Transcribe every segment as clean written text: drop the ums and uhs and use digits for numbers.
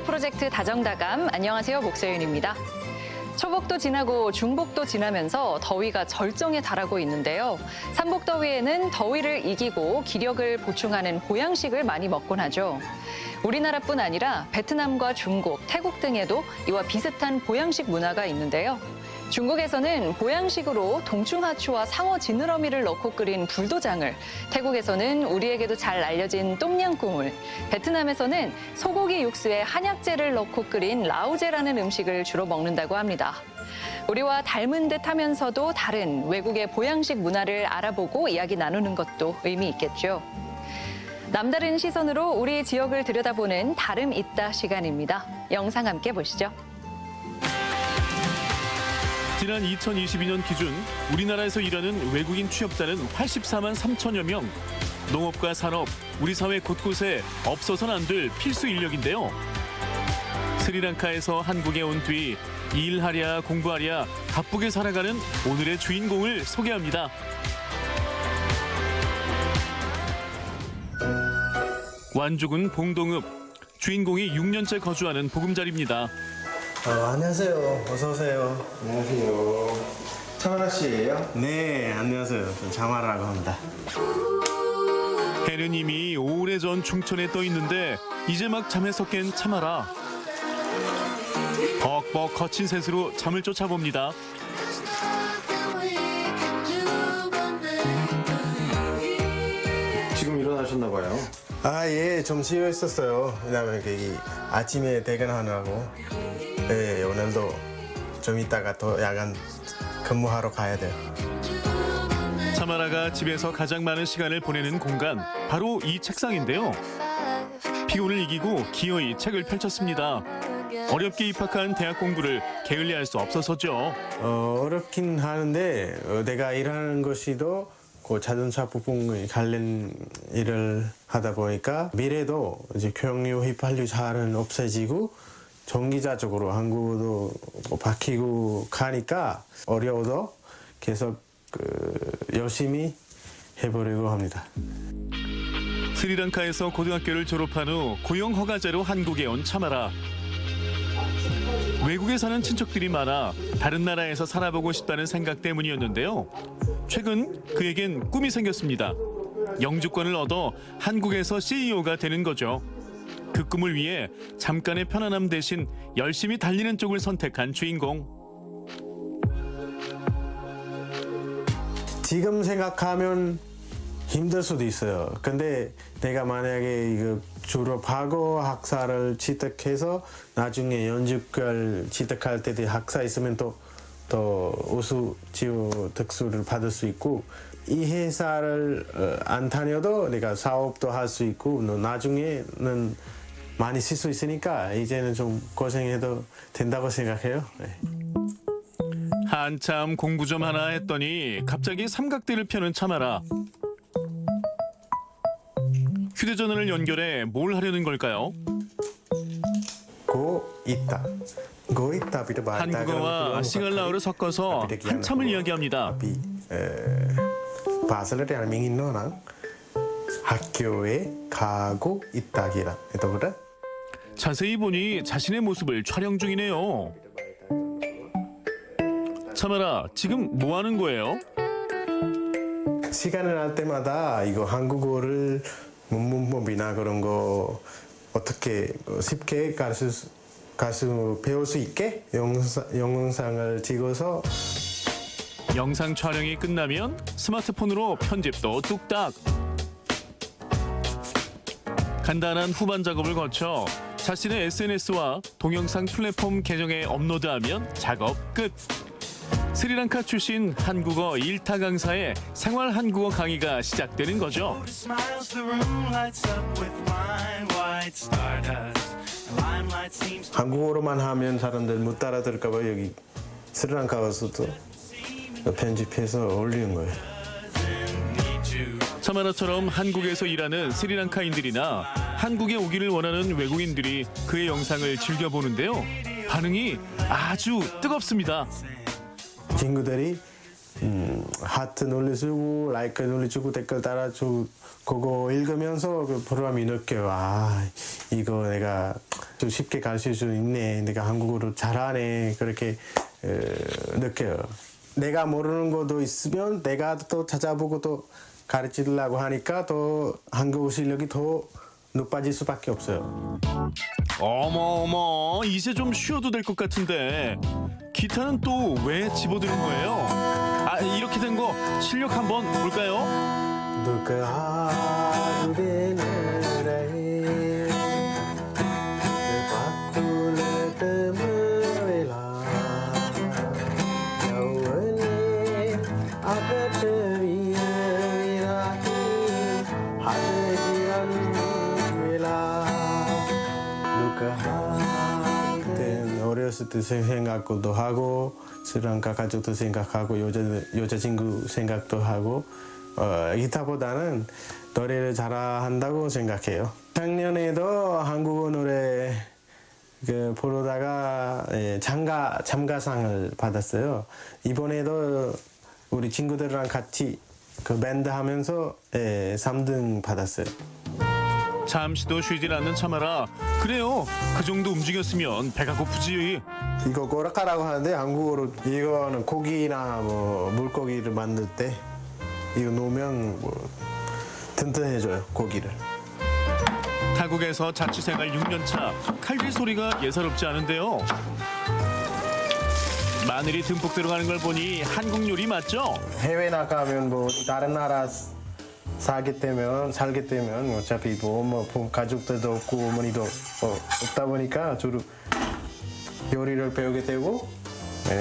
지역 프로젝트 다정다감, 안녕하세요. 목소윤입니다. 초복도 지나고 중복도 지나면서 더위가 절정에 달하고 있는데요. 삼복더위에는 더위를 이기고 기력을 보충하는 보양식을 많이 먹곤 하죠. 우리나라뿐 아니라 베트남과 중국, 태국 등에도 이와 비슷한 보양식 문화가 있는데요. 중국에서는 보양식으로 동충하추와 상어 지느러미를 넣고 끓인 불도장을, 태국에서는 우리에게도 잘 알려진 똠양꿍을, 베트남에서는 소고기 육수에 한약재를 넣고 끓인 라오제라는 음식을 주로 먹는다고 합니다. 우리와 닮은 듯 하면서도 다른 외국의 보양식 문화를 알아보고 이야기 나누는 것도 의미 있겠죠. 남다른 시선으로 우리 지역을 들여다보는 다름 있다 시간입니다. 영상 함께 보시죠. 지난 2022년 기준 우리나라에서 일하는 외국인 취업자는 84만 3천여 명. 농업과 산업, 우리 사회 곳곳에 없어서는 안 될 필수 인력인데요. 스리랑카에서 한국에 온 뒤 일하랴 공부하랴 바쁘게 살아가는 오늘의 주인공을 소개합니다. 완주군 봉동읍, 주인공이 6년째 거주하는 보금자리입니다. 안녕하세요. 어서 오세요. 안녕하세요. 차마라 씨예요? 네, 안녕하세요. 저 자마라고 합니다. 해는 이미 오래전 중천에 떠 있는데 이제 막 잠에서 깬 참아라. 벅벅 거친 셋으로 잠을 쫓아봅니다. 지금 일어나셨나 봐요. 예, 좀 쉬어 있었어요. 왜냐면 여기 아침에 퇴근하느라고. 네, 오늘도 좀 이따가 더 야간 근무하러 가야 돼요. 참아라가 집에서 가장 많은 시간을 보내는 공간, 바로 이 책상인데요. 피곤을 이기고 기어이 책을 펼쳤습니다. 어렵게 입학한 대학 공부를 게을리할 수 없어서죠. 어렵긴 하는데 내가 일하는 것이도 그 자동차 부품 관련 일을 하다 보니까 미래도 이제 교육료, 휘발유 잘은 없어지고 전기자 쪽으로 한국어도 바뀌고 가니까 어려워도 계속 열심히 해보려고 합니다. 스리랑카에서 고등학교를 졸업한 후 고용 허가제로 한국에 온 참아라. 외국에 사는 친척들이 많아 다른 나라에서 살아보고 싶다는 생각 때문이었는데요. 최근 그에겐 꿈이 생겼습니다. 영주권을 얻어 한국에서 CEO가 되는 거죠. 그 꿈을 위해 잠깐의 편안함 대신 열심히 달리는 쪽을 선택한 주인공. 지금 생각하면 힘들 수도 있어요. 근데 내가 만약에 이거 졸업하고 학사를 취득해서 나중에 연주권 취득할 때 학사 있으면 또 우수 지원 특수를 받을 수 있고, 이 회사를 안 다녀도 내가 사업도 할 수 있고 나중에는 많이 쓸 수 있으니까 이제는 좀 고생해도 된다고 생각해요. 네. 한참 공부 좀 하나 했더니 갑자기 삼각대를 펴는 참아라. 휴대전화를 연결해 뭘 하려는 걸까요? 한국어와 싱갈라어를 섞어서 한참을 이야기합니다. 바슬을 알맹이 너랑 학교에 가고 있다기라. 자세히 보니 자신의 모습을 촬영 중이네요. 참아라, 지금 뭐 하는 거예요? 시간을 할 때마다 이거 한국어를 문법이나 그런 거 어떻게 쉽게 배울 수 있게 영상을 찍어서 영상 촬영이 끝나면 스마트폰으로 편집도 뚝딱. 간단한 후반 작업을 거쳐 자신의 SNS와 동영상 플랫폼 계정에 업로드하면 작업 끝. 스리랑카 출신 한국어 1타 강사의 생활 한국어 강의가 시작되는 거죠. 한국어로만 하면 사람들 못 알아들을까 봐 여기 스리랑카 와서도 편집해서 올리는 거예요. 참아라처럼 한국에서 일하는 스리랑카인들이나 한국에 오기를 원하는 외국인들이 그의 영상을 즐겨보는데요. 반응이 아주 뜨겁습니다. 친구들이 하트 눌러주고 라이크 눌러주고 댓글 달아주고 그거 읽으면서 그 보람이 느껴요. 아 이거 내가 좀 쉽게 가르칠 수 있네. 내가 한국어로 잘하네. 그렇게 느껴요. 내가 모르는 것도 있으면 내가 또 찾아보고 또 가르치려고 하니까 더 한국어 실력이 더 높아질 수밖에 없어요. 어머 이제 좀 쉬어도 될 것 같은데 기타는 또 왜 집어드는 거예요? 아 이렇게 된 거 실력 한번 볼까요? 누가 하루 되는 래 바꾸는 뜸을라 여운이 아까처리라 하늘이란 라 누가 하든 어렸을 때 생각도 하고 스리랑카 가족도 생각하고 여자친구 생각도 하고 기타보다는 노래를 잘한다고 생각해요. 작년에도 한국어 노래 부르다가 참가상을 받았어요. 이번에도 우리 친구들이랑 같이 그 밴드 하면서 3등 받았어요. 잠시도 쉬질 않는 참아라. 그래요. 그 정도 움직였으면 배가 고프지. 이거 꼬라카라고 하는데 한국어로 이거는 고기나 뭐 물고기를 만들 때 이거 놓으면 뭐 튼튼해져요 고기를. 타국에서 자취생활 6년 차 칼질 소리가 예사롭지 않은데요. 마늘이 듬뿍 들어가는 걸 보니 한국 요리 맞죠? 해외 나가면 뭐 다른 나라 살게 되면 어차피 뭐 가족들도 없고 어머니도 없다 보니까 주로 요리를 배우게 되고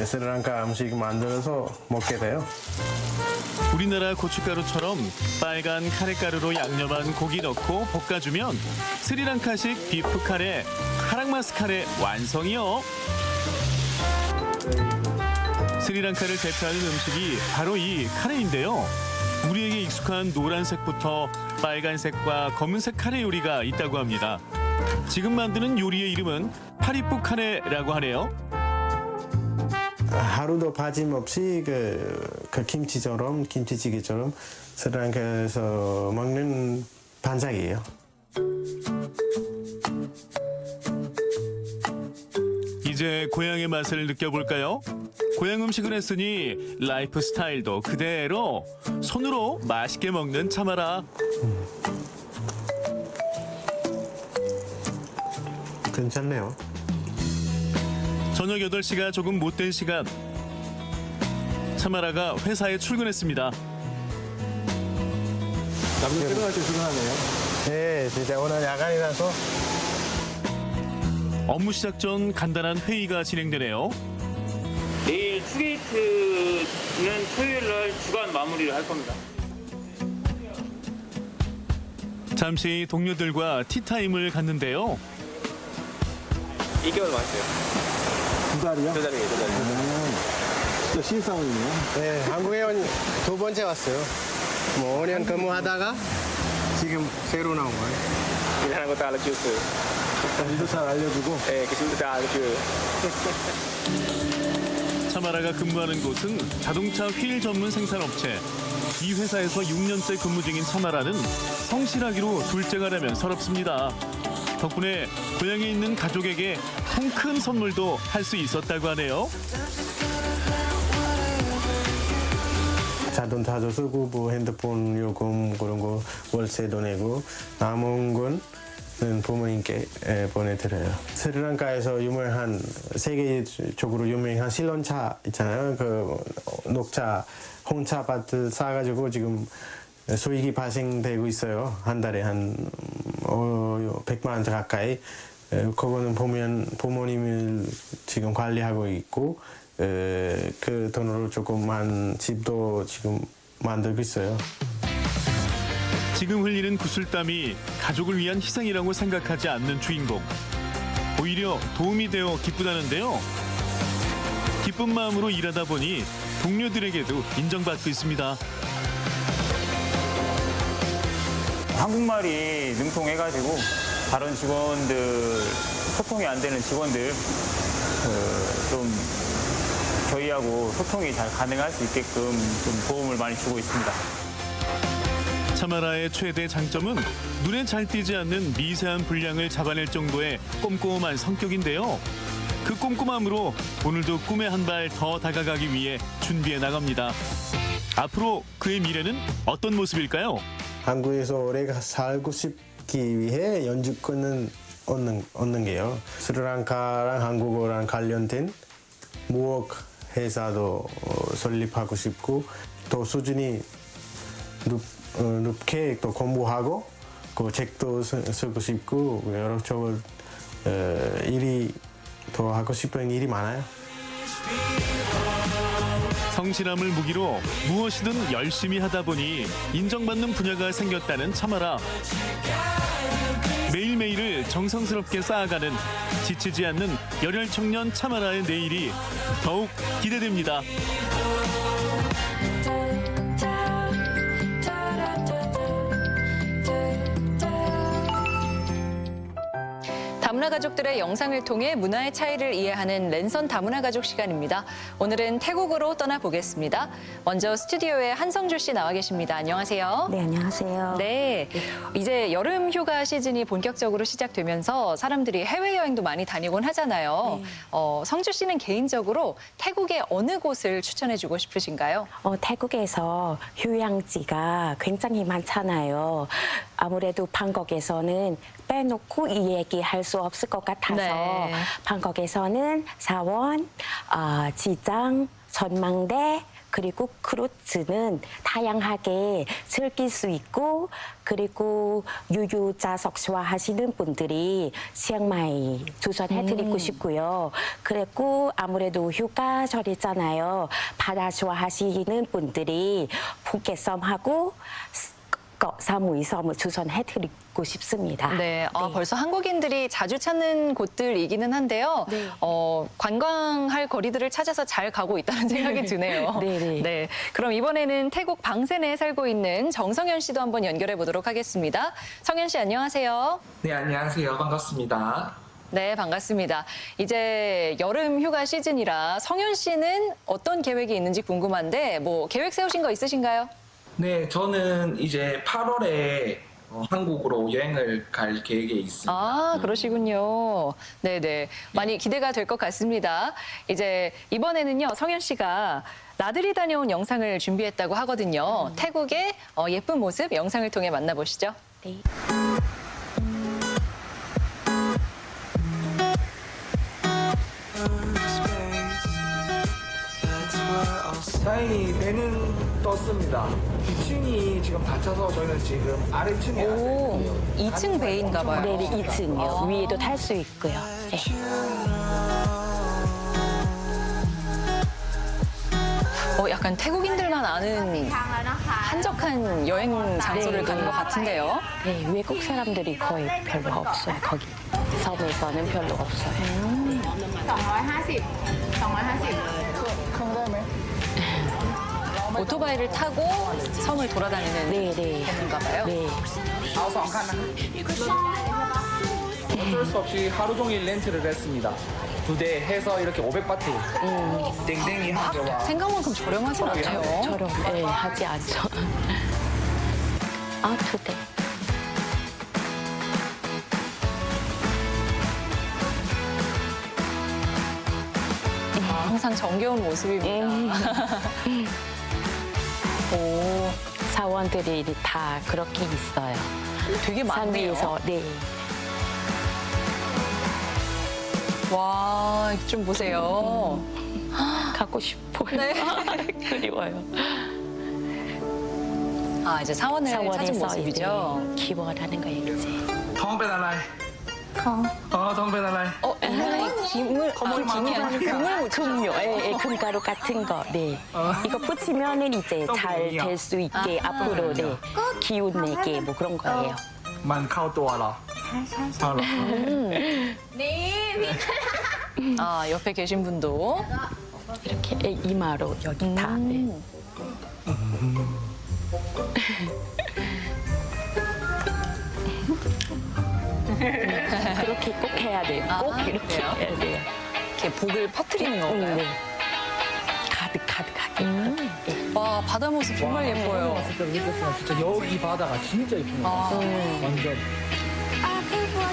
스리랑카 음식 만들어서 먹게 돼요. 우리나라 고춧가루처럼 빨간 카레가루로 양념한 고기 넣고 볶아주면 스리랑카식 비프 카레, 카랑마스 카레 완성이요. 스리랑카를 대표하는 음식이 바로 이 카레인데요. 우리에게 익숙한 노란색부터 빨간색과 검은색 카레 요리가 있다고 합니다. 지금 만드는 요리의 이름은 파리뿌 카레라고 하네요. 하루도 빠짐없이 그 김치찌개처럼 스리랑카에서 먹는 반찬이에요. 이제 고향의 맛을 느껴볼까요? 고향 음식을 했으니 라이프 스타일도 그대로 손으로 맛있게 먹는 참아라. 괜찮네요. 저녁 8시가 조금 못된 시간. 참아라가 회사에 출근했습니다. 남들 퇴근할 때 출근하네요. 네, 진짜 오늘 야간이라서 업무 시작 전 간단한 회의가 진행되네요. 내일 투게이트는 토요일 날 주간 마무리를 할 겁니다. 잠시 동료들과 티타임을 갖는데요. 2개월 맞어요. 2달이요? 2달이에요, 2달. 진짜 신입사원이네요. 네, 한국에 온 2번째 왔어요. 뭐 5년 근무하다가 지금 새로 나온 거예요. 일하는 것도 알려줬어요. 일도 잘 알려주고. 네, 기술도 다 알려줘요. 참아라가 근무하는 곳은 자동차 휠 전문 생산업체. 이 회사에서 6년째 근무 중인 참아라는 성실하기로 둘째가 라면 서럽습니다. 덕분에 고향에 있는 가족에게 통 큰 선물도 할 수 있었다고 하네요. 자동차도 쓰고 뭐 핸드폰 요금 그런 거 월세도 내고 남은 건 부모님께 보내드려요. 스리랑카에서 유명한 세계적으로 유명한 실론차 있잖아요. 그 녹차, 홍차밭을 쌓아가지고 지금 수익이 발생되고 있어요. 한 달에 한 100만 원 가까이. 그거는 보면 부모님을 지금 관리하고 있고 그 돈으로 조그만 집도 지금 만들고 있어요. 지금 흘리는 구슬땀이 가족을 위한 희생이라고 생각하지 않는 주인공. 오히려 도움이 되어 기쁘다는데요. 기쁜 마음으로 일하다 보니 동료들에게도 인정받고 있습니다. 한국말이 능통해가지고 다른 직원들, 소통이 안 되는 직원들 좀 저희하고 소통이 잘 가능할 수 있게끔 좀 도움을 많이 주고 있습니다. 차마라의 최대 장점은 눈에 잘 띄지 않는 미세한 분량을 잡아낼 정도의 꼼꼼한 성격인데요. 그 꼼꼼함으로 오늘도 꿈에 한 발 더 다가가기 위해 준비해 나갑니다. 앞으로 그의 미래는 어떤 모습일까요? 한국에서 오래 살고 싶기 위해 영주권은 얻는 게요. 스리랑카랑 한국어랑 관련된 무역 회사도 설립하고 싶고 또 수준이 높게 또 공부하고 그 책도 쓰고 싶고 여러 쪽을 일이 더 하고 싶은 일이 많아요. 성실함을 무기로 무엇이든 열심히 하다 보니 인정받는 분야가 생겼다는 차마라. 매일매일을 정성스럽게 쌓아가는 지치지 않는 열혈 청년 차마라의 내일이 더욱 기대됩니다. 다문화 가족들의 영상을 통해 문화의 차이를 이해하는 랜선 다문화 가족 시간입니다. 오늘은 태국으로 떠나보겠습니다. 먼저 스튜디오에 한성주 씨 나와 계십니다. 안녕하세요. 네, 안녕하세요. 네, 이제 여름 휴가 시즌이 본격적으로 시작되면서 사람들이 해외여행도 많이 다니곤 하잖아요. 성주 씨는 개인적으로 태국의 어느 곳을 추천해주고 싶으신가요? 태국에서 휴양지가 굉장히 많잖아요. 아무래도 방콕에서는 빼놓고 이 얘기 할 수 없을 것 같아서 네. 방콕에서는 사원, 지장, 전망대, 그리고 크루즈는 다양하게 즐길 수 있고 그리고 유유자석 좋아하시는 분들이 치앙마이 추천해드리고 싶고요. 그리고 아무래도 휴가철이잖아요. 바다 좋아하시는 분들이 푸켓섬하고 사무이섬을 추천해드리고 싶습니다. 네, 벌써 한국인들이 자주 찾는 곳들이기는 한데요. 네. 관광할 거리들을 찾아서 잘 가고 있다는 생각이 드네요. 네네. 네, 그럼 이번에는 태국 방센에 살고 있는 정성현 씨도 한번 연결해 보도록 하겠습니다. 성현 씨 안녕하세요. 네, 안녕하세요. 반갑습니다. 네, 반갑습니다. 이제 여름 휴가 시즌이라 성현 씨는 어떤 계획이 있는지 궁금한데 뭐 계획 세우신 거 있으신가요? 네, 저는 이제 8월에 한국으로 여행을 갈 계획에 있습니다. 아, 그러시군요. 네네. 많이 기대가 될 것 같습니다. 이제 이번에는요, 성현 씨가 나들이 다녀온 영상을 준비했다고 하거든요. 태국의 예쁜 모습 영상을 통해 만나보시죠. 네. 다행히 배는 떴습니다. 2층이 지금 닫혀서 저희는 지금 아래층에 오, 2층 배인가 봐요. 네, 2층이요. 위에도 탈 수 있고요. 네. 약간 태국인들만 아는 한적한 여행 장소를 네, 가는 것 같은데요. 네, 외국 사람들이 거의 별로 없어요. 거기 섬에서는 별로 없어요. 250 오토바이를 타고 섬을 돌아다니는 네, 네. 건가 봐요. 네. 어쩔 수 없이 하루 종일 렌트를 했습니다. 2대 해서 이렇게 500바트 땡땡이 한 개와 생각만큼 저렴하진 않죠. 저런, 네, 하지 않죠. 아, 2대. 항상 정겨운 모습입니다. 오, 사원들이 다 그렇게 있어요. 되게 산 많네요. 위에서, 네. 와, 좀 보세요. 가고 싶어요. 네. 그리워요. 아, 이제 사원을 찾은 사원에서 모습이죠. 이제 기원하는 거예요, 이제. ท้องเป็นอะไร ท้องเป็นอะไร 김을, 김이 아니라 금요, 예, 금가루 같은 거, 네. 이거 붙이면은 이제 잘 될 수 있게 앞으로, 네. 기운 내게 뭐 그런 거예요. มันเข้าตัวเหรอ เอาเหรอ 아, 옆에 계신 분도. 이렇게 이마로 여기 다. 네. 그렇게 꼭 해야 돼요. 꼭 아, 이렇게 그래요? 해야 돼요. 이렇게 복을 퍼뜨리는 건가요? 네. 와, 바다 모습 정말 예뻐요. 왔을 때 느꼈지만 진짜 여기 바다가 진짜 예쁜 것 같아요. 완전.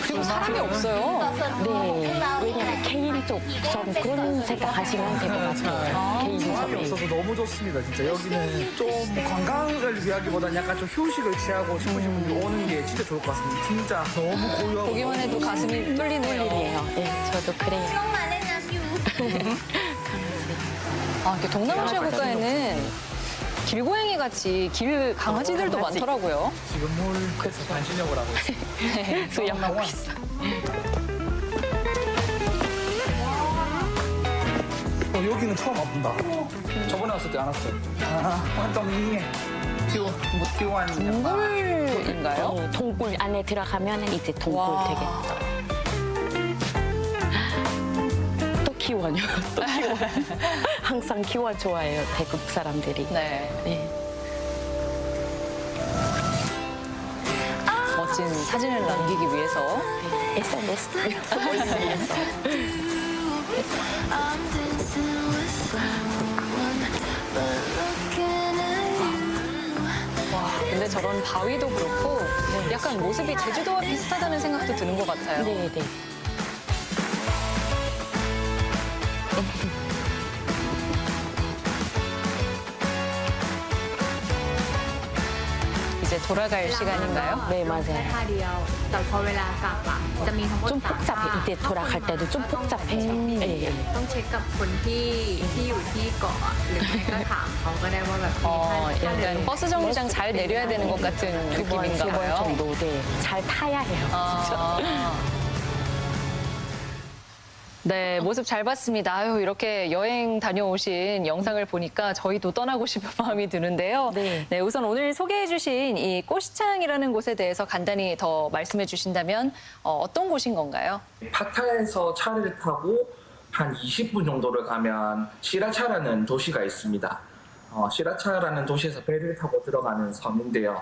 그리고 사람이 없어요. 네, 왜냐면 개인적 섬 그런 생각하시면 될 것 같아요. 사람이 개인적으로. 없어서 너무 좋습니다. 진짜 여기는 좀 관광을 위하기보다는 약간 좀 휴식을 취하고 싶으신 분들 오는 게 진짜 좋을 것 같습니다. 진짜 너무 고요하고. 보기만 해도 가슴이 뚫리네요. 네, 저도 그래요. 아, 이렇게 동남아시아 국가에는 길고양이 같이 길 강아지들도 강아지. 많더라고요. 지금 물에서 반신욕을 하고 있어요. 수영하고 있어. 여기는 처음 와본다. 저번에 왔을 때 안 왔어요. 완전 밍해. 띄워한 동굴인가요? 네, 동굴 안에 들어가면 이제 동굴 와. 되겠죠. 또 키워요. 또 키워. 항상 키워 좋아해요, 태국 사람들이. 네. 네. 멋진 사진을 남기기 위해서. SNS. 와, 근데 저런 바위도 그렇고 약간 모습이 제주도와 비슷하다는 생각도 드는 것 같아요. 네, 네. 이제 돌아갈 시간인가요? 네, 맞아요. ท่าเดียว แต่พอเวลากลับอะจะมีทั้งหมด 좀 3 복잡해. 이때 돌아갈 때도 좀 복잡해요. 네, 네. ต้องเช็คกับคนที่อยู่ที่เกาะอะหรือไม่ก็ถามเขาก็ได้ว่าแบบมีท่าเรือ 약간 버스 정류장 잘 내려야 되는 것 같은 느낌인가 두 번 봐요. 정도, 네. 잘 타야 해요. 네, 모습 잘 봤습니다. 아유, 이렇게 여행 다녀오신 영상을 보니까 저희도 떠나고 싶은 마음이 드는데요. 네. 네, 우선 오늘 소개해주신 이 꼬시창이라는 곳에 대해서 간단히 더 말씀해 주신다면 어떤 곳인 건가요? 파타야에서 차를 타고 한 20분 정도를 가면 시라차라는 도시가 있습니다. 시라차라는 도시에서 배를 타고 들어가는 섬인데요.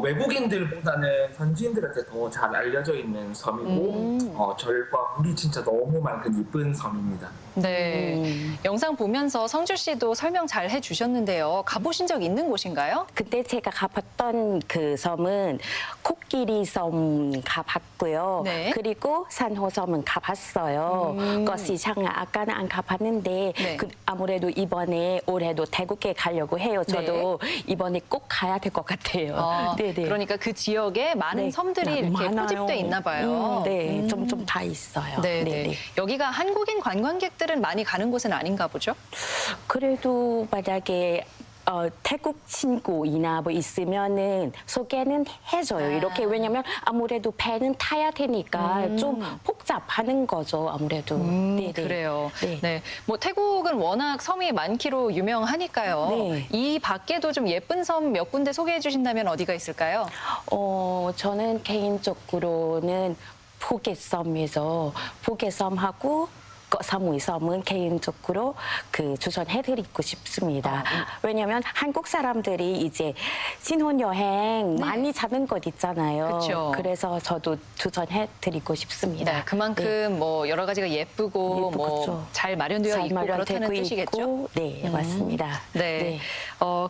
외국인들보다는 현지인들한테 더 잘 알려져 있는 섬이고 절과 물이 진짜 너무 맑은 이쁜 섬입니다. 네, 영상 보면서 성주 씨도 설명 잘 해주셨는데요. 가보신 적 있는 곳인가요? 그때 제가 가봤던 그 섬은 코끼리 섬 가봤고요. 네. 그리고 산호 섬은 가봤어요. 거시창은 아까는 안 가봤는데 네. 아무래도 이번에 올해도 태국에 가려고 해요. 저도 이번에 꼭 가야 될 것 같아요. 네네. 그러니까 그 지역에 많은 네. 섬들이 이렇게 많아요. 포집돼 있나 봐요. 네, 좀 다 있어요. 네, 네. 네네. 여기가 한국인 관광객들은 많이 가는 곳은 아닌가 보죠? 그래도 만약에 태국 친구이나 뭐 있으면은 소개는 해줘요. 이렇게 왜냐면 아무래도 배는 타야 되니까 좀 복잡하는 거죠. 아무래도. 네네. 그래요. 네. 네. 뭐 태국은 워낙 섬이 많기로 유명하니까요. 네. 이 밖에도 좀 예쁜 섬 몇 군데 소개해 주신다면 어디가 있을까요? 저는 개인적으로는 포개섬에서 포개섬하고 사무이 섬은 개인적으로 추천해드리고 싶습니다. 왜냐하면 한국 사람들이 이제 신혼여행 많이 자는 곳 있잖아요. 그쵸. 그래서 저도 추천해드리고 싶습니다. 네, 그만큼 뭐 여러 가지가 예쁘고 예쁘고 뭐 그쵸. 잘 마련되어 잘 있고 그렇다는 마련되고 뜻이겠죠? 있고, 네, 맞습니다. 네.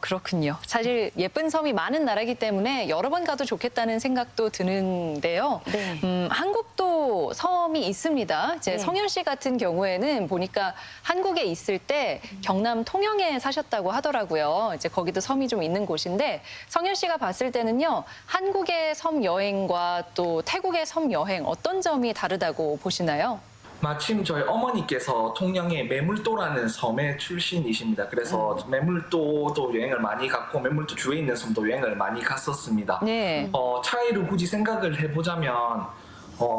그렇군요. 사실 예쁜 섬이 많은 나라이기 때문에 여러 번 가도 좋겠다는 생각도 드는데요. 네. 한국도 섬이 있습니다. 이제 네. 성현 씨 같은 경우에는 보니까 한국에 있을 때 경남 통영에 사셨다고 하더라고요. 이제 거기도 섬이 좀 있는 곳인데 성현 씨가 봤을 때는요. 한국의 섬 여행과 또 태국의 섬 여행 어떤 점이 다르다고 보시나요? 마침 저희 어머니께서 통영의 매물도라는 섬의 출신이십니다. 그래서 매물도도 여행을 많이 갔고 매물도 주위에 있는 섬도 여행을 많이 갔었습니다. 네. 차이를 굳이 생각을 해보자면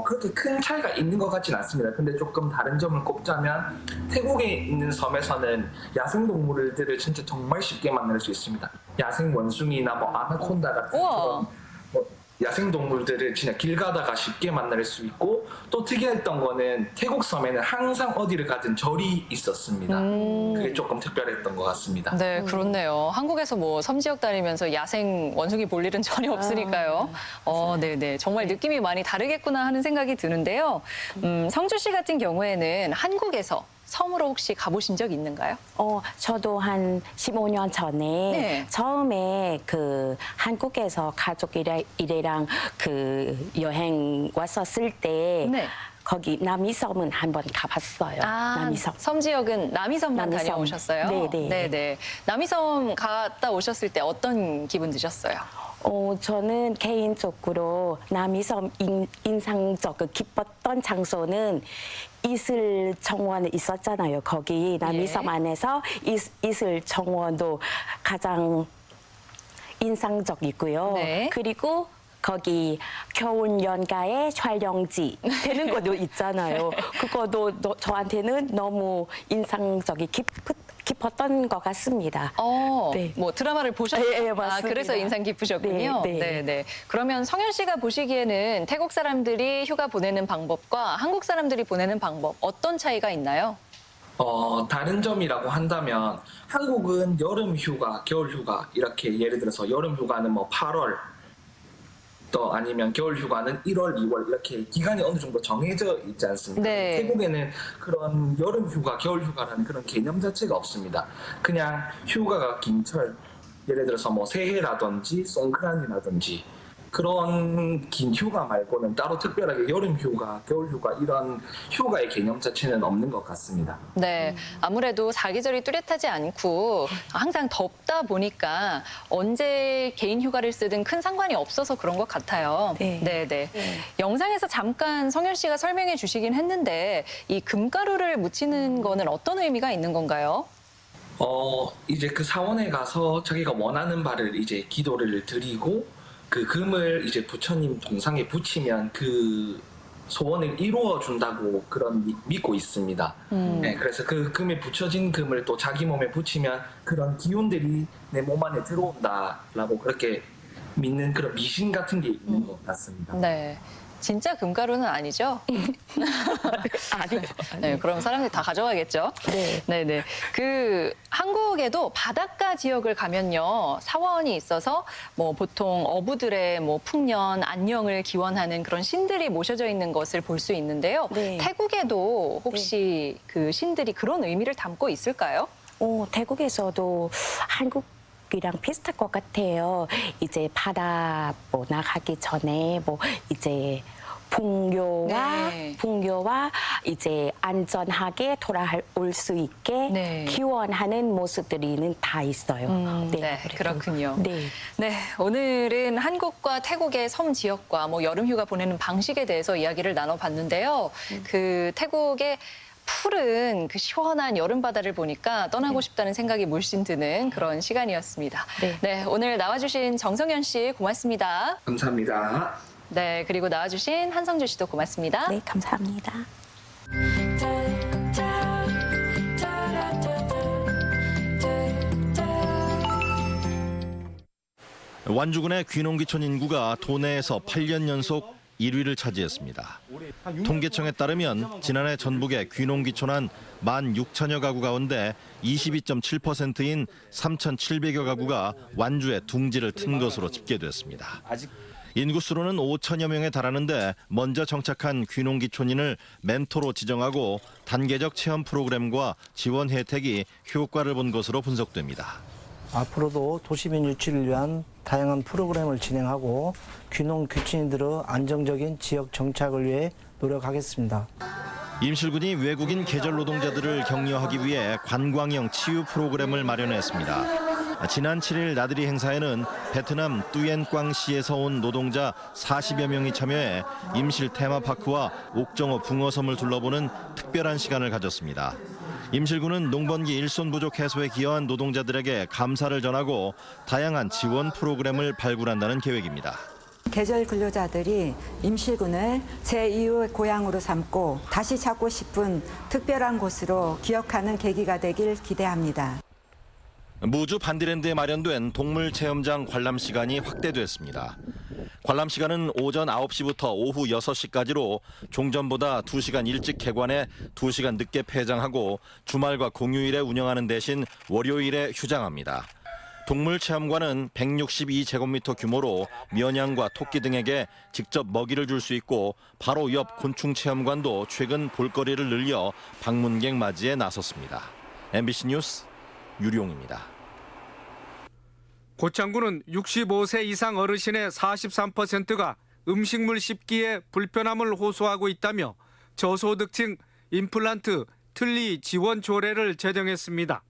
그렇게 큰 차이가 있는 것 같진 않습니다. 근데 조금 다른 점을 꼽자면 태국에 있는 섬에서는 야생동물들을 진짜 정말 쉽게 만날 수 있습니다. 야생 원숭이나 뭐 아나콘다 같은 우와. 그런 야생동물들을 진짜 길 가다가 쉽게 만날 수 있고 또 특이했던 거는 태국 섬에는 항상 어디를 가든 절이 있었습니다. 그게 조금 특별했던 것 같습니다. 네, 그렇네요. 한국에서 뭐 섬 지역 다니면서 야생 원숭이 볼 일은 전혀 없으니까요. 네네. 정말 느낌이 많이 다르겠구나 하는 생각이 드는데요. 성주 씨 같은 경우에는 한국에서 섬으로 혹시 가보신 적 있는가요? 저도 한 15년 전에 네. 처음에 그 한국에서 가족이랑 그 여행 왔었을 때 네. 거기 남이섬은 한번 가봤어요. 남이섬. 섬 지역은 남이섬만 남이섬. 다녀오셨어요? 네네. 남이섬 갔다 오셨을 때 어떤 기분 드셨어요? 저는 개인적으로 남이섬 인상적 기뻤던 장소는 이슬 정원이 있었잖아요. 거기 남이섬 예. 안에서 이슬 정원도 가장 인상적이고요. 네. 그리고 거기 겨울 연가의 촬영지 되는 것도 있잖아요. 그것도 저한테는 너무 인상적이 깊었던 것 같습니다. 네. 뭐 드라마를 보셨어요? 예, 맞습니다. 그래서 인상 깊으셨군요. 네. 그러면 성현 씨가 보시기에는 태국 사람들이 휴가 보내는 방법과 한국 사람들이 보내는 방법 어떤 차이가 있나요? 다른 점이라고 한다면 한국은 여름 휴가, 겨울 휴가 이렇게 예를 들어서 여름 휴가는 뭐 8월 또 아니면 겨울 휴가는 1월, 2월 이렇게 기간이 어느 정도 정해져 있지 않습니까? 네. 태국에는 그런 여름 휴가, 겨울 휴가라는 그런 개념 자체가 없습니다. 그냥 휴가가 긴 철, 예를 들어서 뭐 새해라든지 송크란이라든지 그런 긴 휴가 말고는 따로 특별하게 여름 휴가, 겨울 휴가 이런 휴가의 개념 자체는 없는 것 같습니다. 네, 아무래도 사계절이 뚜렷하지 않고 항상 덥다 보니까 언제 개인 휴가를 쓰든 큰 상관이 없어서 그런 것 같아요. 네. 영상에서 잠깐 성현 씨가 설명해 주시긴 했는데 이 금가루를 묻히는 거는 어떤 의미가 있는 건가요? 이제 그 사원에 가서 자기가 원하는 바를 이제 기도를 드리고 그 금을 이제 부처님 동상에 붙이면 그 소원을 이루어 준다고 그런 믿고 있습니다. 네, 그래서 그 금에 붙여진 금을 또 자기 몸에 붙이면 그런 기운들이 내 몸 안에 들어온다라고 그렇게 믿는 그런 미신 같은 게 있는 것 같습니다. 네. 진짜 금가루는 아니죠? 아니요. 네, 그럼 사람들이 다 가져가겠죠? 네. 그 한국에도 바닷가 지역을 가면요 사원이 있어서 뭐 보통 어부들의 뭐 풍년, 안녕을 기원하는 그런 신들이 모셔져 있는 것을 볼 수 있는데요. 네. 태국에도 혹시 그 신들이 그런 의미를 담고 있을까요? 태국에서도 한국이랑 비슷할 것 같아요. 이제 바다 뭐 나가기 전에 뭐 이제 풍요와 이제 안전하게 돌아올 수 있게 기원하는 모습들이 다 있어요. 그렇군요. 네. 네, 오늘은 한국과 태국의 섬 지역과 뭐 여름 휴가 보내는 방식에 대해서 이야기를 나눠봤는데요. 그 태국의 푸른 그 시원한 여름 바다를 보니까 떠나고 싶다는 생각이 물씬 드는 그런 시간이었습니다. 네, 오늘 나와주신 정성현 씨 고맙습니다. 감사합니다. 네, 그리고 나와주신 한성주 씨도 고맙습니다. 네, 감사합니다. 완주군의 귀농귀촌 인구가 도내에서 8년 연속 1위를 차지했습니다. 통계청에 따르면 지난해 전북에 귀농귀촌한 16,000여 가구 가운데 22.7%인 3,700여 가구가 완주에 둥지를 튼 것으로 집계됐습니다. 인구수로는 5천여 명에 달하는데 먼저 정착한 귀농귀촌인을 멘토로 지정하고 단계적 체험 프로그램과 지원 혜택이 효과를 본 것으로 분석됩니다. 앞으로도 도시민 유치를 위한 다양한 프로그램을 진행하고 귀농귀촌인들의 안정적인 지역 정착을 위해 노력하겠습니다. 임실군이 외국인 계절 노동자들을 격려하기 위해 관광형 치유 프로그램을 마련했습니다. 지난 7일 나들이 행사에는 베트남 뚜옌꽝시에서 온 노동자 40여 명이 참여해 임실 테마파크와 옥정호 붕어섬을 둘러보는 특별한 시간을 가졌습니다. 임실군은 농번기 일손 부족 해소에 기여한 노동자들에게 감사를 전하고 다양한 지원 프로그램을 발굴한다는 계획입니다. 계절 근로자들이 임실군을 제2의 고향으로 삼고 다시 찾고 싶은 특별한 곳으로 기억하는 계기가 되길 기대합니다. 무주 반디랜드에 마련된 동물 체험장 관람 시간이 확대됐습니다. 관람 시간은 오전 9시부터 오후 6시까지로 종전보다 2시간 일찍 개관해 2시간 늦게 폐장하고 주말과 공휴일에 운영하는 대신 월요일에 휴장합니다. 동물 체험관은 162제곱미터 규모로 면양과 토끼 등에게 직접 먹이를 줄 수 있고 바로 옆 곤충 체험관도 최근 볼거리를 늘려 방문객 맞이에 나섰습니다. MBC 뉴스 유룡입니다. 고창군은 65세 이상 어르신의 43%가 음식물 씹기에 불편함을 호소하고 있다며 저소득층 임플란트 틀니 지원 조례를 제정했습니다.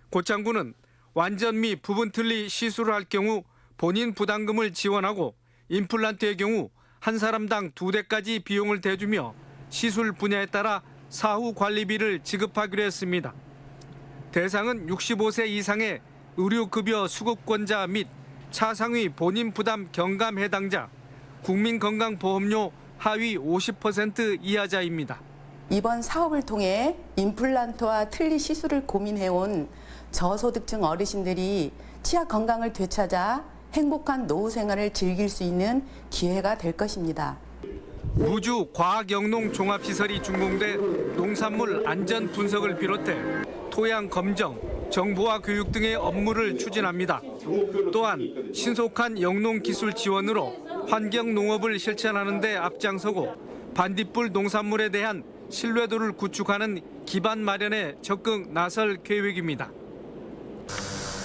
고창군은 완전 미 부분 틀니 시술을 할 경우 본인 부담금을 지원하고 임플란트의 경우 한 사람당 2대까지 비용을 대주며 시술 분야에 따라 사후 관리비를 지급하기로 했습니다. 대상은 65세 이상의 의료급여 수급권자 및 차상위 본인 부담 경감 해당자, 국민건강보험료 하위 50% 이하자입니다. 이번 사업을 통해 임플란트와 틀니 시술을 고민해온 저소득층 어르신들이 치아 건강을 되찾아 행복한 노후 생활을 즐길 수 있는 기회가 될 것입니다. 무주 과학영농 종합시설이 준공돼 농산물 안전 분석을 비롯해 토양 검정, 정보화 교육 등의 업무를 추진합니다. 또한 신속한 영농 기술 지원으로 환경 농업을 실천하는 데 앞장서고 반딧불 농산물에 대한 신뢰도를 구축하는 기반 마련에 적극 나설 계획입니다.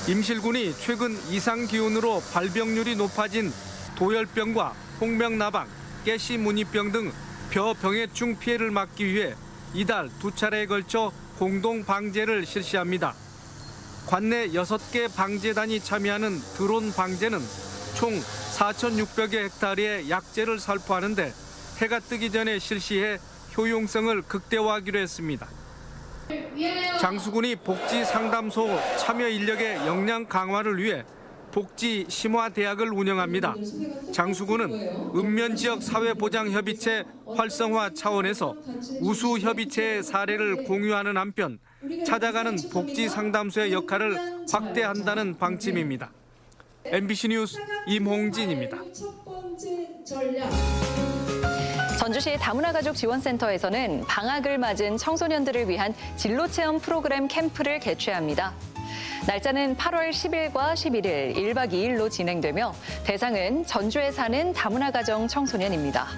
임실군이 최근 이상 기온으로 발병률이 높아진 도열병과 홍명나방, 가시무늬병 등 벼 병해충 피해를 막기 위해 이달 2차례에 걸쳐 공동 방제를 실시합니다. 관내 6개 방제단이 참여하는 드론 방제는 총 4,600여 헥타르의 약재를 살포하는데 해가 뜨기 전에 실시해 효용성을 극대화하기로 했습니다. 장수군이 복지상담소 참여 인력의 역량 강화를 위해 복지심화대학을 운영합니다. 장수군은 읍면지역 사회보장협의체 활성화 차원에서 우수협의체의 사례를 공유하는 한편 찾아가는 복지상담소의 역할을 확대한다는 방침입니다. MBC 뉴스 임홍진입니다. 전주시 다문화가족지원센터에서는 방학을 맞은 청소년들을 위한 진로체험 프로그램 캠프를 개최합니다. 날짜는 8월 10일과 11일 1박 2일로 진행되며 대상은 전주에 사는 다문화가정 청소년입니다.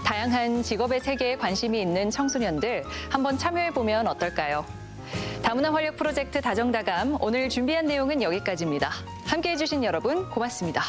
다양한 직업의 세계에 관심이 있는 청소년들 한번 참여해보면 어떨까요? 다문화 활력 프로젝트 다정다감 오늘 준비한 내용은 여기까지입니다. 함께해 주신 여러분 고맙습니다.